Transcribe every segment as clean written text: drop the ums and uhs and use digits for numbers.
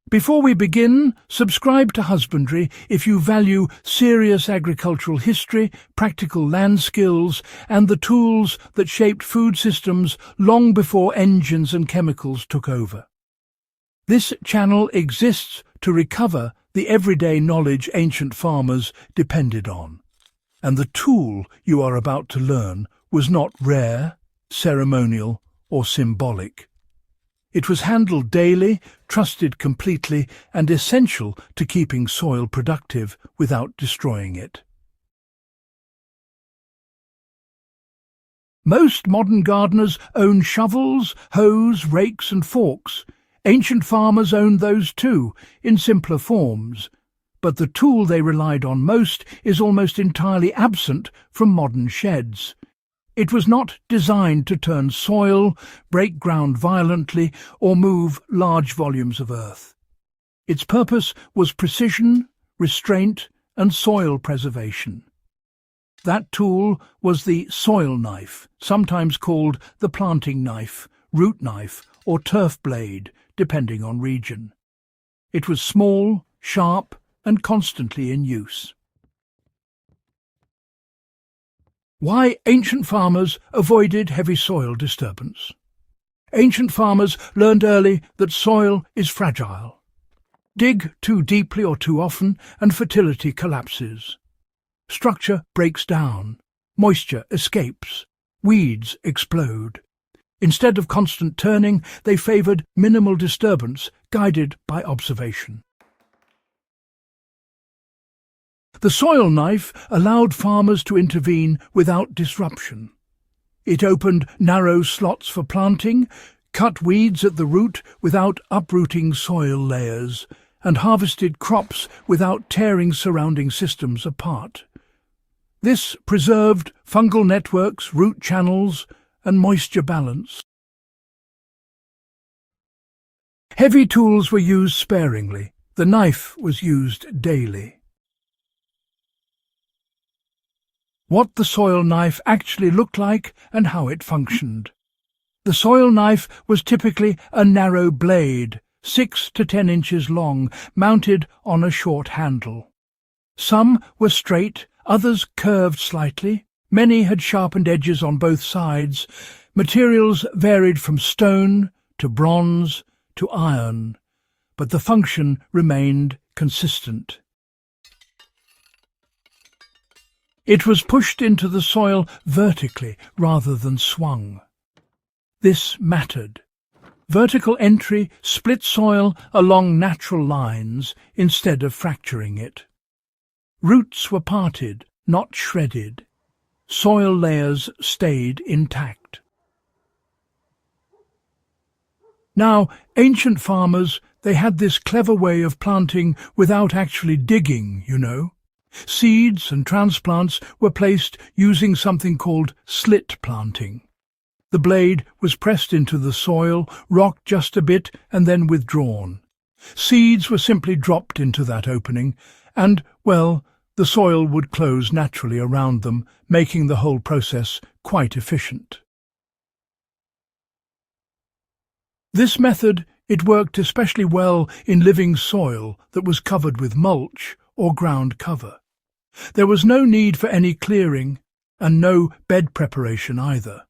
Before we begin, subscribe to Husbandry if you value serious agricultural history, practical land skills, and the tools that shaped food systems long before engines and chemicals took over. This channel exists to recover the everyday knowledge ancient farmers depended on. And the tool you are about to learn was not rare, ceremonial, or symbolic. It was handled daily, trusted completely, and essential to keeping soil productive without destroying it. Most modern gardeners own shovels, hoes, rakes, and forks. Ancient farmers owned those too, in simpler forms. But the tool they relied on most is almost entirely absent from modern sheds. It was not designed to turn soil, break ground violently, or move large volumes of earth. Its purpose was precision, restraint, and soil preservation. That tool was the soil knife, sometimes called the planting knife, root knife, or turf blade, depending on region. It was small, sharp, and constantly in use. Why ancient farmers avoided heavy soil disturbance. Ancient farmers learned early that soil is fragile. Dig too deeply or too often and fertility collapses. Structure breaks down, moisture escapes, weeds explode. Instead of constant turning, they favoured minimal disturbance guided by observation. The soil knife allowed farmers to intervene without disruption. It opened narrow slots for planting, cut weeds at the root without uprooting soil layers, and harvested crops without tearing surrounding systems apart. This preserved fungal networks, root channels, and moisture balance. Heavy tools were used sparingly. The knife was used daily. What the soil knife actually looked like and how it functioned. The soil knife was typically a narrow blade, 6 to 10 inches long, mounted on a short handle. Some were straight, others curved slightly. Many had sharpened edges on both sides. Materials varied from stone to bronze to iron, but the function remained consistent. It was pushed into the soil vertically rather than swung. This mattered. Vertical entry split soil along natural lines instead of fracturing it. Roots were parted, not shredded. Soil layers stayed intact. Now, ancient farmers, they had this clever way of planting without actually digging, you know. Seeds and transplants were placed using something called slit planting. The blade was pressed into the soil, rocked just a bit, and then withdrawn. Seeds were simply dropped into that opening, and, well, the soil would close naturally around them, making the whole process quite efficient. This method, it worked especially well in living soil that was covered with mulch or ground cover. There was no need for any clearing, and no bed preparation either.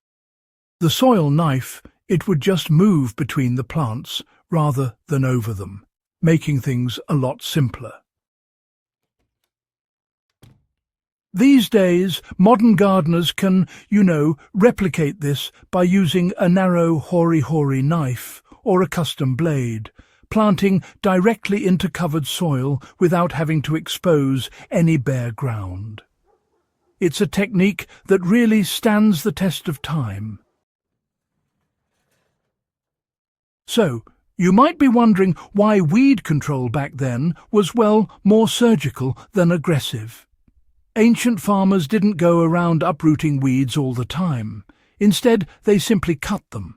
The soil knife, it would just move between the plants rather than over them, making things a lot simpler. These days, modern gardeners can, replicate this by using a narrow hori-hori knife or a custom blade, planting directly into covered soil without having to expose any bare ground. It's a technique that really stands the test of time. So, you might be wondering why weed control back then was, well, more surgical than aggressive. Ancient farmers didn't go around uprooting weeds all the time. Instead, they simply cut them.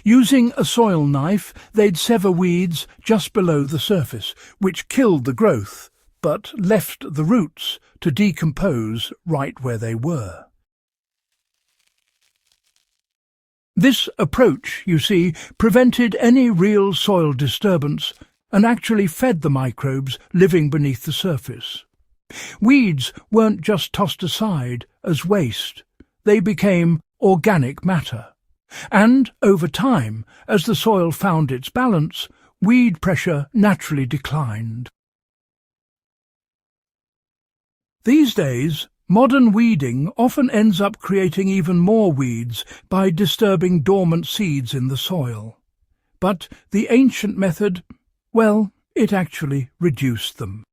Using a soil knife, they'd sever weeds just below the surface, which killed the growth, but left the roots to decompose right where they were. This approach, you see, prevented any real soil disturbance and actually fed the microbes living beneath the surface. Weeds weren't just tossed aside as waste, they became organic matter. And, over time, as the soil found its balance, weed pressure naturally declined. These days, modern weeding often ends up creating even more weeds by disturbing dormant seeds in the soil. But the ancient method, well, it actually reduced them.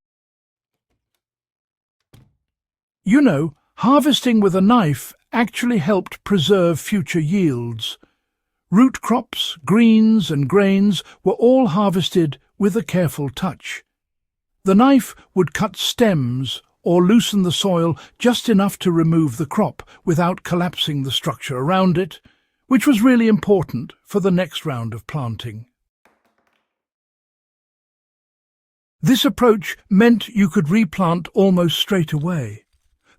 You know, harvesting with a knife actually helped preserve future yields. Root crops, greens and grains were all harvested with a careful touch. The knife would cut stems or loosen the soil just enough to remove the crop without collapsing the structure around it, which was really important for the next round of planting. This approach meant you could replant almost straight away.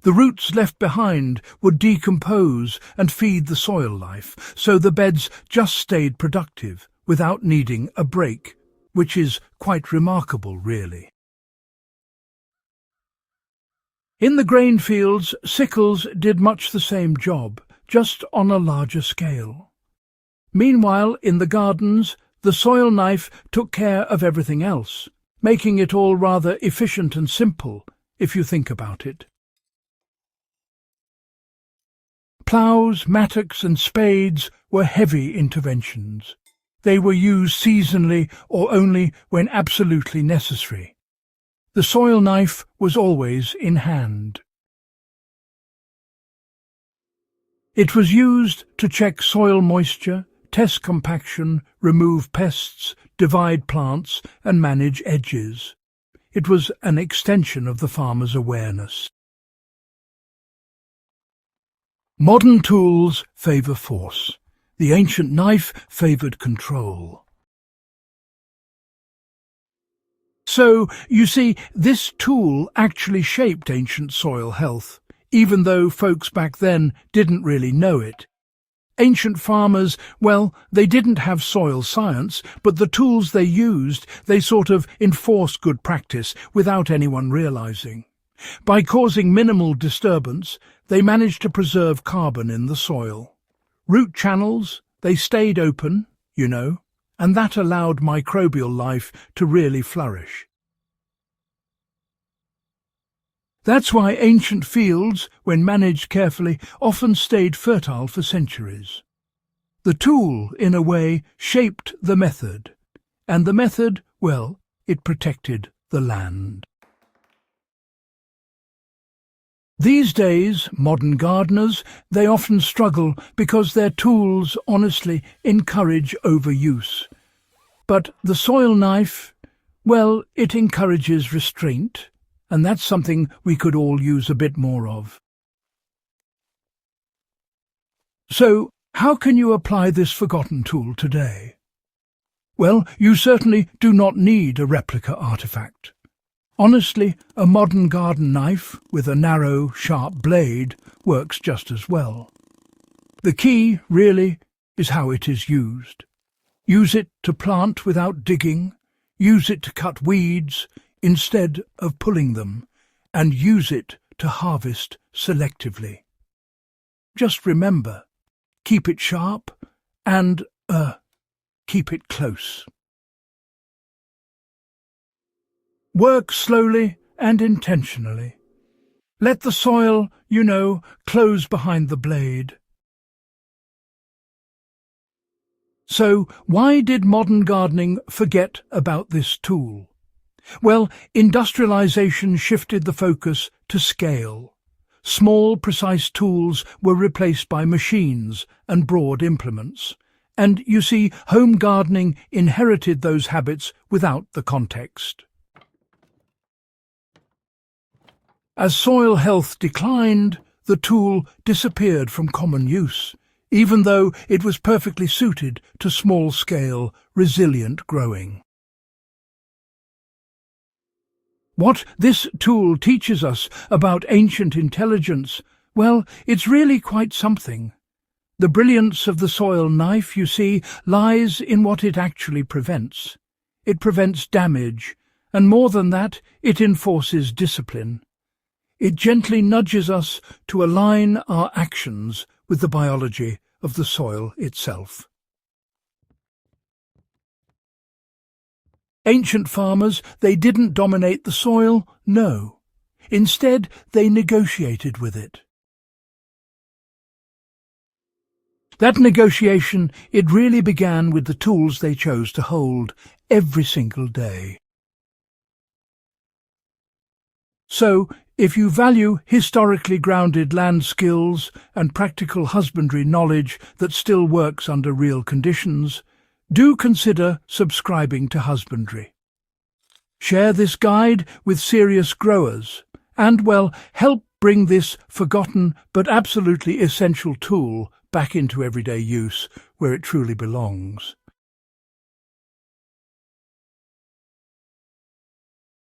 The roots left behind would decompose and feed the soil life, so the beds just stayed productive without needing a break, which is quite remarkable, really. In the grain fields, sickles did much the same job, just on a larger scale. Meanwhile, in the gardens, the soil knife took care of everything else, making it all rather efficient and simple, if you think about it. Ploughs, mattocks and spades were heavy interventions. They were used seasonally or only when absolutely necessary. The soil knife was always in hand. It was used to check soil moisture, test compaction, remove pests, divide plants and manage edges. It was an extension of the farmer's awareness. Modern tools favour force. The ancient knife favoured control. So, you see, this tool actually shaped ancient soil health, even though folks back then didn't really know it. Ancient farmers, well, they didn't have soil science, but the tools they used, they sort of enforced good practice without anyone realising. By causing minimal disturbance, they managed to preserve carbon in the soil. Root channels, they stayed open, you know, and that allowed microbial life to really flourish. That's why ancient fields, when managed carefully, often stayed fertile for centuries. The tool, in a way, shaped the method, and the method, well, it protected the land. These days, modern gardeners, they often struggle because their tools, honestly, encourage overuse. But the soil knife, well, it encourages restraint, and that's something we could all use a bit more of. So, how can you apply this forgotten tool today? Well, you certainly do not need a replica artifact. Honestly, a modern garden knife with a narrow, sharp blade works just as well. The key, really, is how it is used. Use it to plant without digging, use it to cut weeds instead of pulling them, and use it to harvest selectively. Just remember, keep it sharp and, keep it close. Work slowly and intentionally. Let the soil, you know, close behind the blade. So, why did modern gardening forget about this tool? Well, industrialization shifted the focus to scale. Small, precise tools were replaced by machines and broad implements. And, you see, home gardening inherited those habits without the context. As soil health declined, the tool disappeared from common use, even though it was perfectly suited to small-scale, resilient growing. What this tool teaches us about ancient intelligence, well, it's really quite something. The brilliance of the soil knife, you see, lies in what it actually prevents. it prevents damage, and more than that, it enforces discipline. It gently nudges us to align our actions with the biology of the soil itself. Ancient farmers, they didn't dominate the soil, no. Instead, they negotiated with it. That negotiation, it really began with the tools they chose to hold every single day. So, if you value historically grounded land skills and practical husbandry knowledge that still works under real conditions, do consider subscribing to Husbandry. Share this guide with serious growers and, well, help bring this forgotten but absolutely essential tool back into everyday use where it truly belongs.